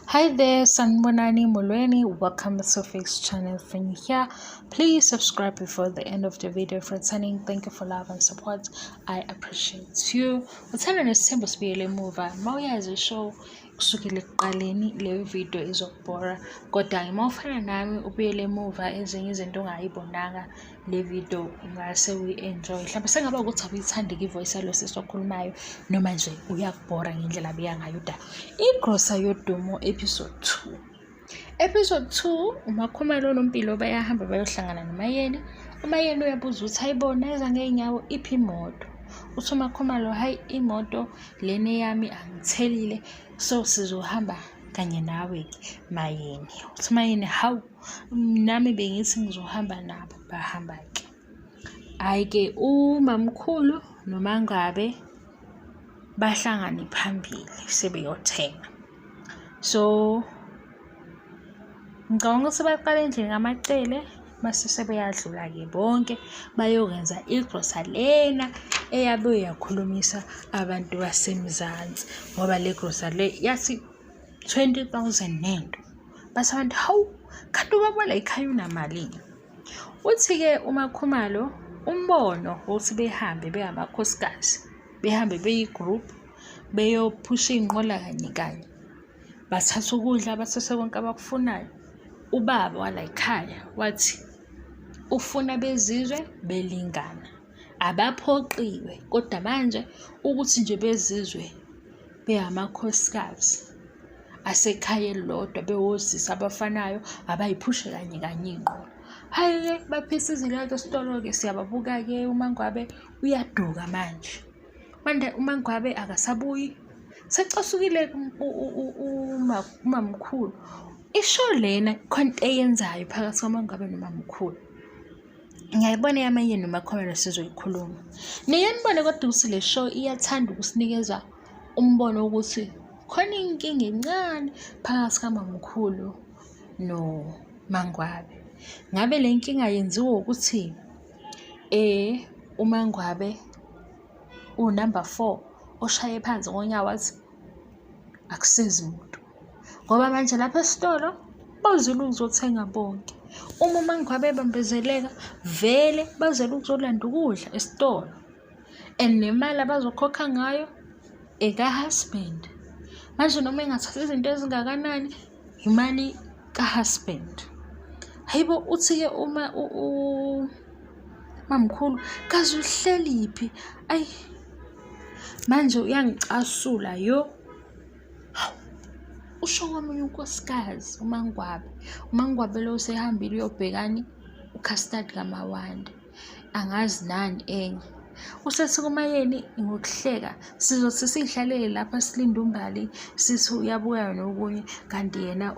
Hi there, Sanbonani Molweni. Welcome to Sophie's channel. If you're here, please subscribe before the end of the video. For returning, thank you for love and support. I appreciate you. Uthando Nes'thembu sibuyele emuva. Mawuyazi show kusukela ekuqaleni le video izokubhora, kodwa mawufana nami ubuyele emuva ezinye izinto ongayibonanga le video ungase uyi-enjoy. Mhlawumbe sengaba ukuthi awuyithandi ivoice yalo sesikhulumayo noma nje uyakubhora ngendlela abeya ngayo da. Igrosa yodumo episode 2. Episode 2 uMakhulu noMpilo bayahamba bayohlangana noMayeni. uMayeni uyabuza ukuthi hayibona eza ngeenyawo iphi imoto. Uthi uMakhulu hayi imoto lena yami angithelile so sizohamba kanye nawe Mayeni. Uthi Mayeni hawu nami bengithi ngizohamba nabo. Bahamba ke. Hayi ke uMamkhulu noMangwabe bahlangana phambili sebeyothenga. So ngicabanga ukuthi baqala endlini ngamacele mase sebeyadlula ke bonke bayokwenza igrosa lena eyabe yakhulumisa abantu basemzansi ngoba le grosa le yathi 20,000 nento. Base abantu hawu kanti ubabona ikhaya unamalini. Uthi ke uMakhulu umbono ukuthi behambe beyamakhosikazi behambe beyigroup beyophusha inqola kanye kanye bathatha ukudla bathatha konke abakufunayo. Ubaba wala ekhaya wathi ufuna bezizwe belingana abaphoqiwe kodwa manje ukuthi nje bezizwe beyamakhosikazi asekhaya elilodwa bewozisa abafanayo abayiphushe kanye kanye inqola. Hayi baphisa izilaka esitolo ke siyababuka ke uMangwabe uyaduka manje. Manje uMangwabe akasabuyi secasukile uMamkhulu. Isho lena khona eyenzayo phakathi kwaMangwabe noMamkhulu. Ngiyayibona yamayeni noMakhulu sizoyikhuluma. Niyenibone kodwa ukuthi le show iyathanda ukusinikeza umbono ukuthi khona inkinga encane phakathi kwaMamkhulu noMangwabe. Ngabe le nkinga yenziwa ukuthi uMangwabe number 4 oshaye phansi ngonyawo wathi akusezi umuntu ngoba manje lapha esitolo bazile ukuzothenga bonke. Uma uMangwabe bambezeleka vele bazele ukuzolanda ukudla esitolo and nemali abazokhokha ngayo eka husband. Manje noma engathatha izinto ezingakanani imali ka husband. Hayibo uthi ke uma Mamkhulu kaze uhleliphi ayi manje uyangicasula yo. Usho ngomunye unkosikazi uMangwabe lo sehambile uyobhekani uCustard kaMawande angazi nani enye. Usethi kuMayeni ngokuhleka sizothi sihlalele lapha silinda umbali sithi uyabuya nokunye kanti yena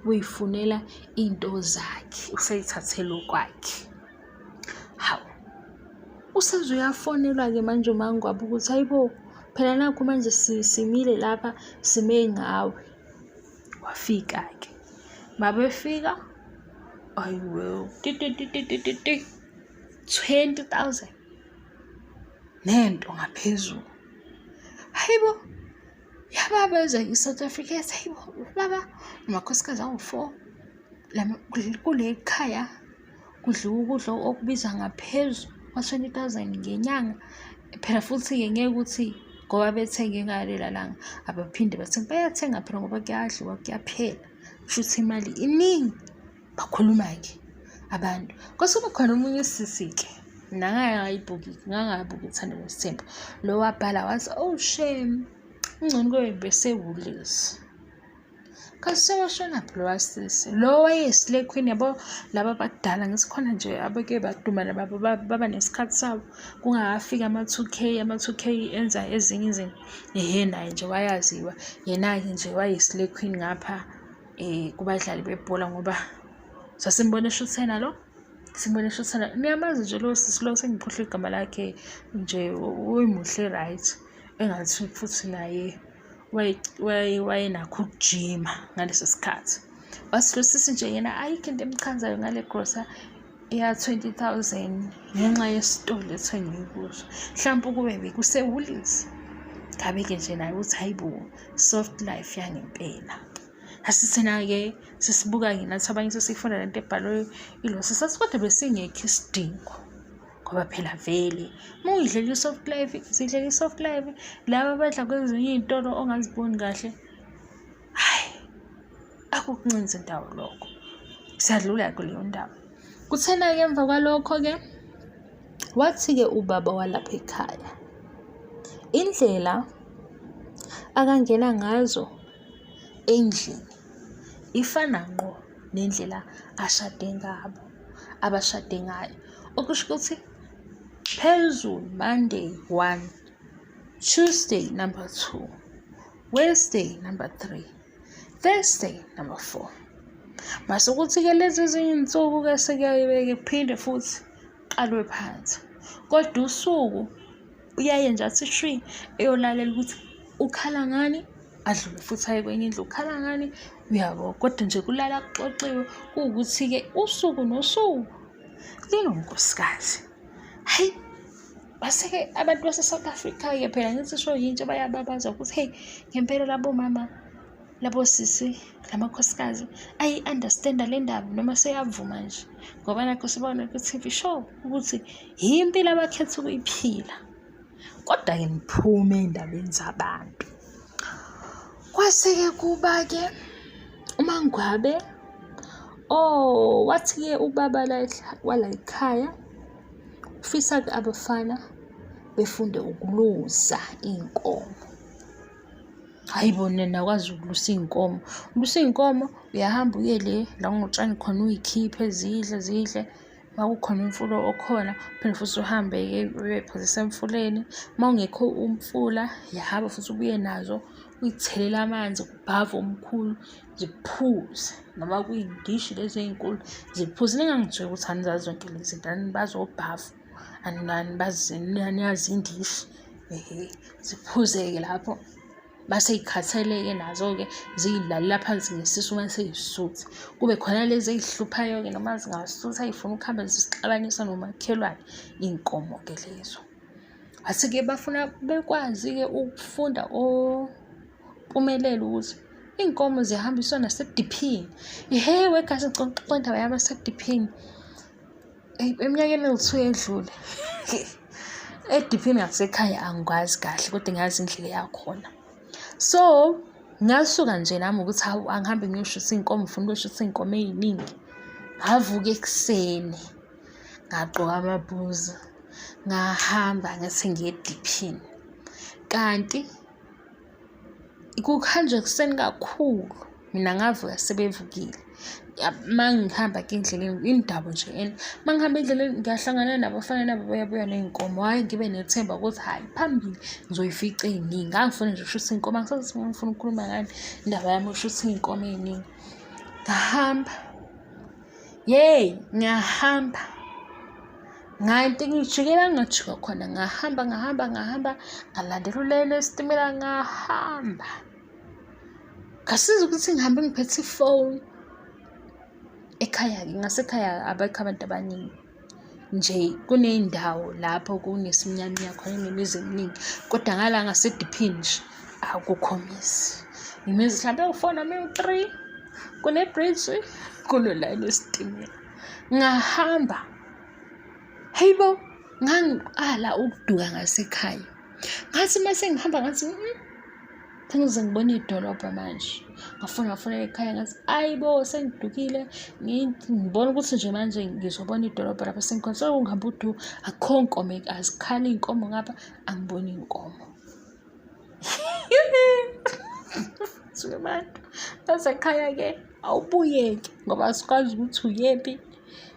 uyifunela into zakhe useyithathela okwakhe. Hawu useze uyafonelwa ke manje uMangwabe ukuthi hayibo phela nakho manje simile lapha sime ngawe. Wafika ke babefika ayiwe 20,000 nento ngaphezulu. Hayibo yababeza iSouth Africa yathi hayibo baba amakhosikazi awu4 kule ekhaya kudliwa ukudla okubiza ngaphezulu kwa20,000 ngenyanga phela futhi ke ngeke ukuthi ngoba bethenge ngalela langa abaphinde bathenga bayathenga phela ngoba kuyadliwa kuyaphela futhi imali iningi. Bakhuluma ke abantu kwasuba khona umunye sisi ke nangayibhuki Uthando Nes'thembu lo wabhala wathi oh shame ungcono kwebe sewulisi kasewashona blowasisi lo wayeSmseleku yabo laba badala ngesikhona nje abeke badumana baba nesikhathi sawo kungafika ama2K enza ezinye izinto naye nje wayaziwa yena ke nje wayeSmseleku ngapha kubadlali bebhola ngoba sasimbone shuthena lo simbone shuthena niyamazi nje lo sisi lo sengiphuhle igama lakhe nje uyimuhle right engathi futhi naye wayenakho ukujima ngaleso sikhathi. Wasilo sisi nje yena ayikho into emkhanzayo ngale grosa ya 20,000 ngenxa yesitolo ethengiwe kuzo. Mhlawumbe kube bekusewulisi. Kabe ke nje naye uthi hayibo soft life yangempela. Asithina-ke sisibuka-ke nathi abanye sesifunda lento ebhalwe ilosi sasikodwa besingekho isidingo ngoba phela vele uma uyidlela i-soft life sidlela i-soft life laba badla kwezinye iy'ntolo ongaziboni kahle hayi akukuncinza indawo lokho siyadlula kuleyo ndawo. Kuthena-ke emva kwalokho-ke wathi-ke ubaba walapha ekhaya indlela akangena ngazo endlini ifana ngqo nendlela abashade ngayo okusho ukuthi phezulu Monday 1, Tuesday number 2, Wednesday number 3, Thursday number 4. Mase ukuthi-ke lezi ezinye iy'nsuku-ke sekuyaye kuphinde futhi qalwe phansi kodwa usuku uyaye nje athi shwi eyolalela ukuthi ukhala ngani adlule futhi aye kwenye indlu ukhala ngani uyabo kodwa nje kulala kuxoxiwe kuwukuthi-ke usuku nosuku linonkosikazi. Hayi base-ke abantu base-South Africa-ke phela ngithi sho yintsha bayababaza ukuthi hey ngempela labo mama labo sisi lamakhosikazi ayi-understand le ndaba noma seyavuma nje ngoba nakho sibona ku-TV show ukuthi yimpilo abakhetha ukuyiphila kodwa-ke niphume ey'ndabeni zabantu. Kwase-ke kuba-ke uMangwabe wathi-ke ubaba wala ekhaya ufisa-ke abafana befunde ukulusa iy'nkomo. Hayi bona akwazi ukulusa iy'nkomo. Ulusa iy'nkomo uyahamba uye la ngotshani khona uy'khiphe zidle makukhona umfula okhona uphinde futhi uhambe-ke uyoyiphosisa emfuleni mawungekho umfula uyahamba futhi ubuye nazo uy'thelele amanzi ubhave omkhulu ziphuze noma kuyindishi lezi ey'nkulu ziphuze. Ningangitsheli ukuthi anizazi zonke lezi zinto anibazi obhavu niyazi indishi ziphuze-ke lapho base y'khathele-ke nazo-ke ziy'lalela phansi ngesisu mase y'suthi kube khona lezi ey'hluphayo-ke noma zingasuthi ay'funa ukuhamba zisixabanisa nomakhelwane iy'nkomo-ke lezo. Asi-ke bafuna bekwazi-ke ukufunda ompumelelo ukuthi iy'nkomo ziyahambiswa nasediphini. Wegazi ngicocela indaba yamasedhiphini eminyakeni ewu-2 edlule ediphini ngasekhaya angikwazi kahle kodwa ngiyazi indlela yakhona. So ngasuka nje nami ukuthi hawu angihambe ngiyoshutha iy'nkomo ngifuna ukuyoshutha iy'nkomo ey'ningi. Ngavuka ekuseni ngagqoka amabhuzu ngahamba ngathi ngiye ediphini kanti kuhanjwa ekuseni kakhulu mina ngavuka sebevukile. Mangihamba-ke endleleni indaba nje mangihamba endleleni ngiyahlangana nabafana nabo bayabuya ney'nkomo. Hhayi ngibe nethemba ukuthi hayi phambili ngizoyifica ey'ningi. Ngangifuna nje ukushutha iy'nkomo angisazi ngifuna ukukhuluma ngani indaba yami yokushutha iy'nkomo ey'ningi. Ngahamba ngiyahamba ngathi ngijikela ngingajika khona ngahamba ngalandela ulayini wesitimela ngahamba ngasiza ukuthi ngihambe ngiphethe ifoni. Ekhaya-ke ngasekhaya abekho abantu abaningi nje kuney'ndawo lapho kunesiminyaminya khona inemizi eminingi kodwa ngala ngasediphini nje akukho mizi. Imizi mhlawumbe ewu-4 noma ewu-3 kune-bridge kunolayini wesitimela. Ngahamba hayibo ngangiqala ukuduka ngasekhaya ngathi mase ngihamba ngathi sengize ngibona idolobha manje. Ngafuna ekhaya ngathi ayibo sengidukile ngibona ukuthi nje manje ngizobona idolobha lapho sengikhona. So ngihamba udu akukho nkomo azikhali iy'nkomo ngapha angiboni iy'nkomo. Abantu basekhaya-ke awubuyeki ngoba asikwazi ukuthi uyephi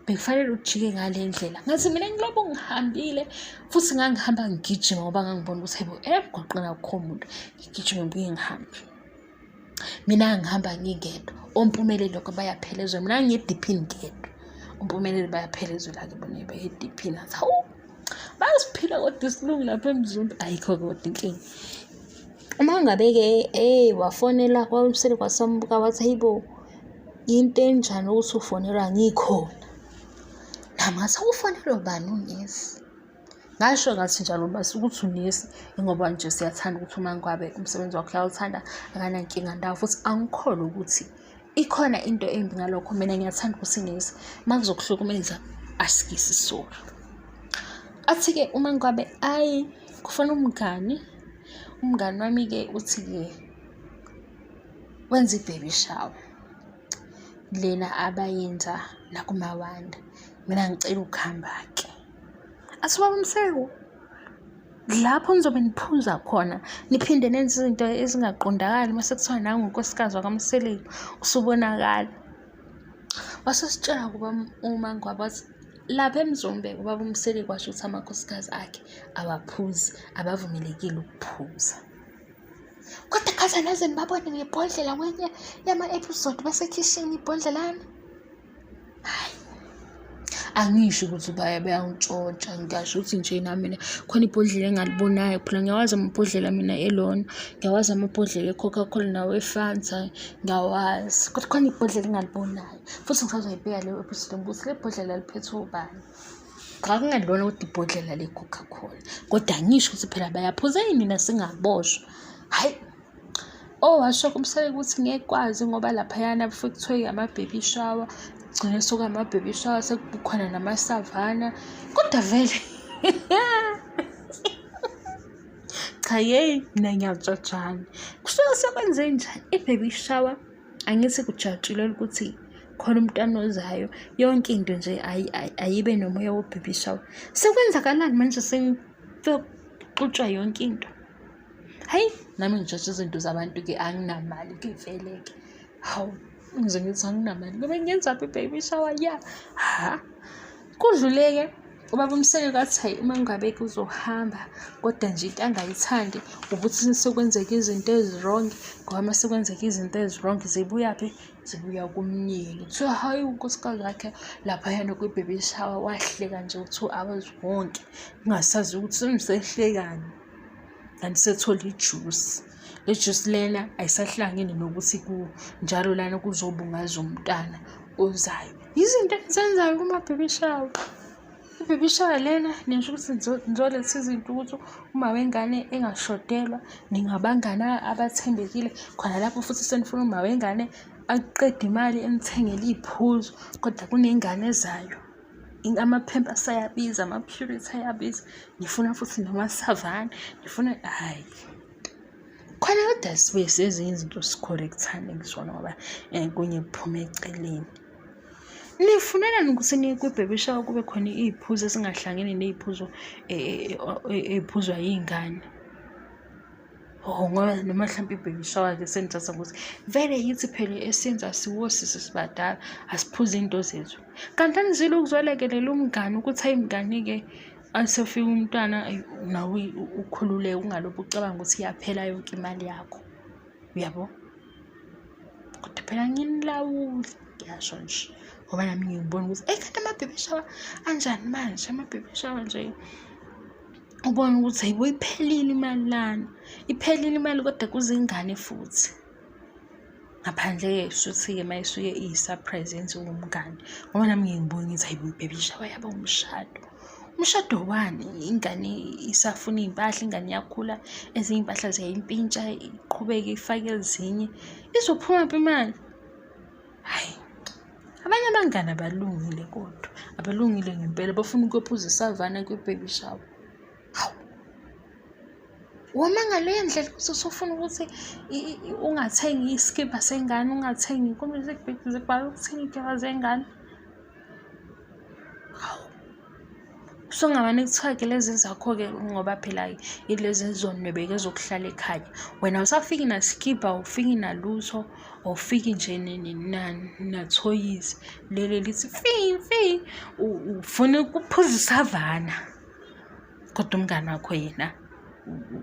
bekufanele ujike ngale ndlela. Ngathi mina ngilobo ngihambile futhi ngangihamba ngigijima ngoba ngangibona ukuthi hayibo emgwaqeni akukho muntu ngigijime ngibuye ngihambe. Mina ngihamba ngingedwa ompumelelo lokho bayaphelezwa mina ngiyediphini ngedwa umpumelelo bayaphelezwa-ke bona baye ediphini. Athi hawu basiphila kodwa isilungu lapha emzumbe ayikho kodwa inkinga. UMangwabe-ke wafonela kwaMseleku wasambuka wathi hayibo into enjani ukuthi ufonelwa ngikhona. Nami ngathi ufonelwa bani unesi. Ngasho ngathi njalo basi ukuthi unesi ngoba nje siyathanda ukuthi uMangwabe umsebenzi wakhe uyawuthanda akanankinga ndawo futhi angikholwa ukuthi ikhona into embi ngalokho, mina ngiyathanda ukusingisa, makuzokuhlukumeza asikisi isori. Athi-ke uMangwabe, kufuna umngani wami-ke uthi-ke wenza i-baby shower lena abayenza nakumawanda, mina ngicela ukuhamba-ke. Athi ubaba Mseleku, lapho nizobe niphuza khona niphinde nenze izinto ezingaqondakali mase kuthiwa nangunkosikazi wakaMseleku usubonakala. Wasesitshela kuba uMangwabe wathi lapha eMzumbe ubaba uMseleku washo ukuthi amakhosikazi akhe abaphuzi, abavumelekile ukuphuza. Kodwa khaze naze nibabone ngebhodlela kwenye yama-episode basekhishini ibhodlelana. Hayi, angisho ukuthi bayangitshontsha, ngisho ukuthi nje nami khona ibhodlela engalibonayo. Phela ngiyawazi amabhodlela mina elona, ngiyawazi amabhodlela e-Coca-Cola nawe e-Fanta, ngiyawazi. Kodwa khona ibhodlela engalibonayo. Futhi ngisazoyibheka leyo episode ukuthi le bhodlela liphethwe ubani. Ngakungalibona ukuthi ibhodlela le-Coca-Cola. Kodwa angisho ukuthi phela bayaphuza yini mina singaboshwa. Hayi, washo uMseleku ukuthi ngeke kwazi ngoba laphayana before kuthiwe ama-baby shower, gcine sokuba ama-baby shower sekukhona namasavana. Kodwa vele cha mina ngiyajajana. Kusuke sekwenze njani i-baby shower? Angithi kujatshulelwa ukuthi khona umntwana ozayo, yonke into nje ayibe nomoya wo-baby shower. Sekwenzakalani manje sengixutshwa yonke into? Hayi, nami ngijatsha izinto zabantu-ke, anginamali ke vele-ke. Hawu, ngize ngithi anginamali ngoba ngiyenzaphi i-baby shower ya? Kudlule-ke ubaba uMseleku athi hayi uMangwabe-ke uzohamba, kodwa nje into angayithandi ukuthi sekwenzeka izinto ezi-wrong, ngoba uma sekwenzeka izinto ezi-wrong zibuyaphi? Zibuya kumnyeni. Kuthiwa hayi unkosikazi wakhe laphayana kwi-baby shower wahleka nje u-2 hours wonke, ungasazi ukuthi semsehlekani. Kanti sethola ijuice. Le juice lena ayisahlangene nokuthi njalo lana kuzobungaza umntana ozayo. Izinto enzenzayo kuma-baby shower. I-baby shower lena nisho ukuthi nizoletha izinto ukuthi uma wengane engashodelwa, ningabangana abathembekile. Khona lapho futhi senifuna uma wengane aqede imali enithengele iphuzo, kodwa kunengane ezayo. Ama-pampers ayabiza, ama-purity ayabiza, nifuna futhi namasavana, nifuna hayi. Khona kodwa sibuye sezinye izinto sicorrectane ngisona ngoba kunye kuphuma eceleni. Nifunela ukuthi niye kwi-baby shower kube khona iy'phuzo ezingahlangene ney'phuzo ey'phuzwa yingane. Ngoba noma mhlawumbe i-baby shower-ke senithatha ukuthi vele yithi phela esenza siwosisi sibadala asiphuze into zethu. Kanti anizile ukuzolekelela umngane ukuthi ayimngane-ke asefika umntwana nawe ukhululeke, ungalokhu ucabanga ukuthi iyaphela yonke imali yakho. Uyabo? Kodwa phela nginilawuli, ngiyasho nje. Ngoba nami ngibona ukuthi kanti ama-baby shower anjani manje? Ama-baby shower nje ubona ukuthi hayibo iphelile imali lana. Iphelile imali kodwa kuzingane futhi. Ngaphandle-ke futhi-ke mayisuke iyi-surprise yenziwe umngane. Ngoba nami ngibona ngithi hayibo i-baby shower yaba umshado. Umshado wani? Ingane isafuna iy'mpahla, ingane iyakhula, ezinye iy'mpahla ziyayimpintsha, iqhubeke ifake ezinye. Izophuma phi imali? Hayi. Abanye abangane abalungile kodwa. Abalungile ngempela, bafuna ukuyophuza isavana kwi-baby shower. Hawu. Wama ngaleyo ndlela ukuthi usufuna ukuthi ungathengi iskipa sengane, ungathengi inkomba zikubhala ukuthenga iy'keba zengane. Hawu. Songabane kuthiwa-ke lezi zakho-ke ngoba phela ilezi ezonwebeke ezokuhlala ekhaya. Wena awusafiki naskipa, awufiki nalutho, awufiki nje nathoyizi. Lele lithi fi ufuna ukuphuza isavana. Kodwa umngane wakho yena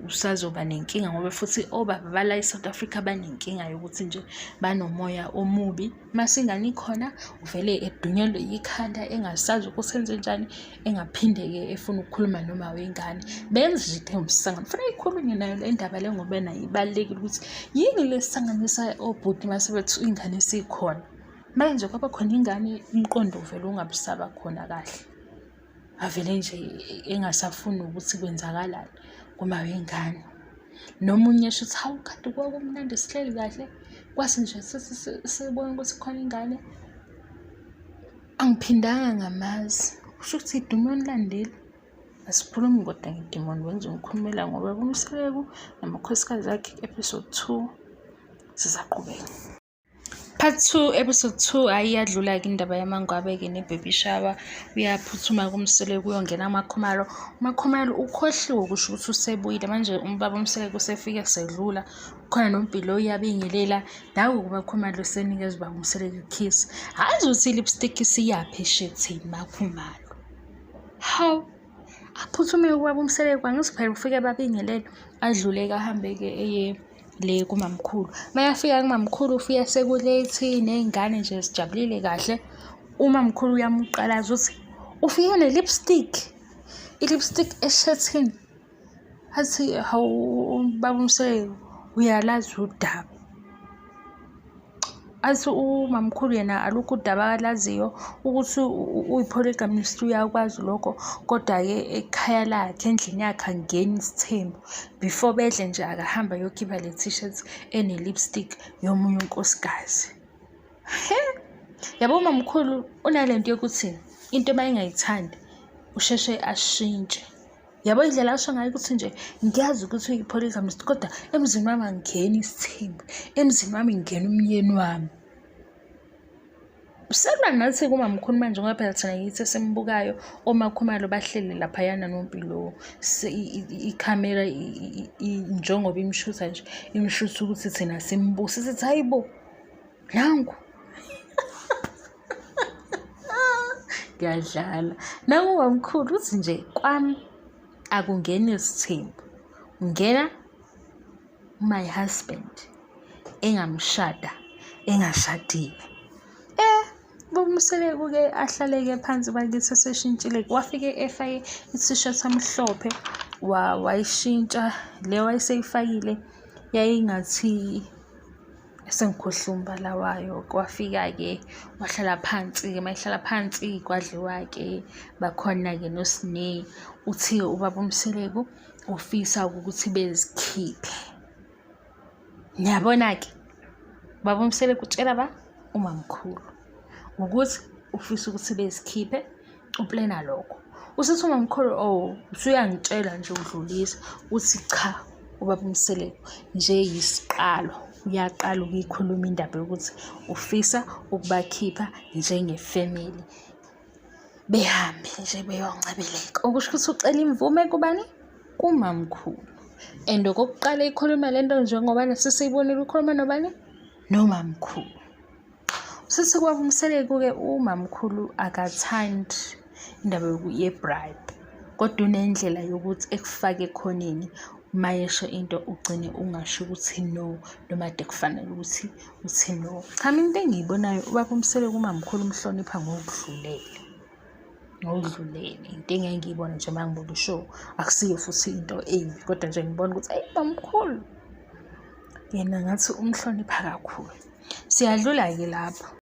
usazoba nenkinga ngoba futhi obaba bala eSouth Africa banenkinga yokuthi nje banomoya omubi. Mase ingane ikhona uvele edunyelwe yikhanda engasazi ukuthi enze njani, engaphinde-ke efuna ukukhuluma noma wengane. Benze nje ngomsangano. Kufanele ikhulunywe nayo le ndaba le ngoba nayo ibalulekile ukuthi yini lesisanganisa obhuti mase bethi ingane isikhona. Manje kwaba khona ingane umqondo vele ungabusaba khona kahle. Avele nje engasafuni ukuthi kwenzakalani kuma wengane. Nomunye esho ukuthi hawu kade kwakumnandi sihleli kahle. kwase nje sibona ukuthi khona ingane angiphindanga ngamazi. Kusho ukuthi idimoni landeli. Asikhulumi kodwa ngedimoni, wenza ngikhulumela ngoba Mseleku namakhosikazi akhe episode 2 sizaqhubeka. Part 2 episode 2 ayiyadlula-ke indaba yaMangwabe-ke ne-baby shower. Uyaphuthuma kuMseleku uyongena uMakhumalo. uMakhumalo ukhohliwe ukusho ukuthi usebuyile manje. Ubaba Mseleku usefika sedlula, khona noMpilo uyabingelela. Nawe kuMakhumalo senikeza ubaba Mseleku kiss. Azi ukuthi i-lipstick siyaphi eshethini Makhumalo. Hawu aphuthume ubaba Mseleku angithi phela ufike babingelele adlule-ke ahambe-ke eye le kuMamkhulu. Mayafika kuMamkhulu ufika sekulate nezingane nje sijabulile kahle. uMamkhulu uyamqalaza uthi ufike ne-lipstick, i-lipstick eshethini. Athi hawu baba Mseleku uyalazi udaba. Athi uMamkhulu yena alukho udaba akalaziyo ukuthi uyi-polygamist uyakwazi lokho, kodwa-ke ekhaya lakhe endlini yakhe angeni isithembu. Before bedle nje akahamba yokhipha le t-shirt ene-lipstick yomunye unkosikazi. Yabo uMamkhulu unalento yokuthi into mayingayithandi usheshe ashintshe. Yabo indlela asho ngayo ukuthi nje ngiyazi ukuthi uyi-polygamist kodwa emzini wami angeni isithembu, emzini wami ngena umyeni wami. Uselwa nathi kuMamkhulu manje ngoba phela thina yithi esimbukayo. oMakhumalo bahleli laphayana noMpilo, ikhamera njengoba imshutha nje imshutha ukuthi thina simbusa sithi hayibo nangu. Ngiyadlala nangu uMamkhulu uthi nje kwami akungeni isithembu, ngena my husband engamshada engashadile. Baba Mseleku-ke ahlale-ke phansi bakithi eseshintshile. Wafike efake i-t-shirt amhlophe wayishintsha le wayeseyifakile yayingathi esengikhohlwe umbala wayo. Kwafika-ke wahlala phansi-ke mayihlala phansi kwadliwa-ke bakhona-ke noSine. Uthi ubaba Mseleku ufisa ukuthi bezikhiphe. Ngiyabona-ke ubaba Mseleku utshela uMamkhulu ukuthi ufisa ukuthi bezikhiphe uplana lokho. Usithi uMamkhulu usuyangitshela nje udlulisa. Uthi cha ubaba Mseleku nje yisiqalo uyaqala ukuyikhuluma indaba yokuthi ufisa ukubakhipha njengefamily behambe nje beyoncebeleka. Okusho ukuthi ucela imvume kubani? kuMamkhulu. And okokuqala ikhuluma lento njengoba sesiyibonile ukhuluma nobani? noMamkhulu. Sithi kwaba Mseleku-ke uMamkhulu akathandi indaba ye-bribe, kodwa unendlela yokuthi ekufake khoneni mayesho into ugcine ungasho ukuthi no noma de kufanele ukuthi uthi no. Cha mina into engiyibonayo ubaba Mseleku uMamkhulu umhlonipha ngokudlulele. Into engiyibona nje mangibuka ishow akusiyo futhi into embi, kodwa nje ngibona ukuthi uMamkhulu yena ngathi umhlonipha kakhulu. Siyadlula-ke lapho.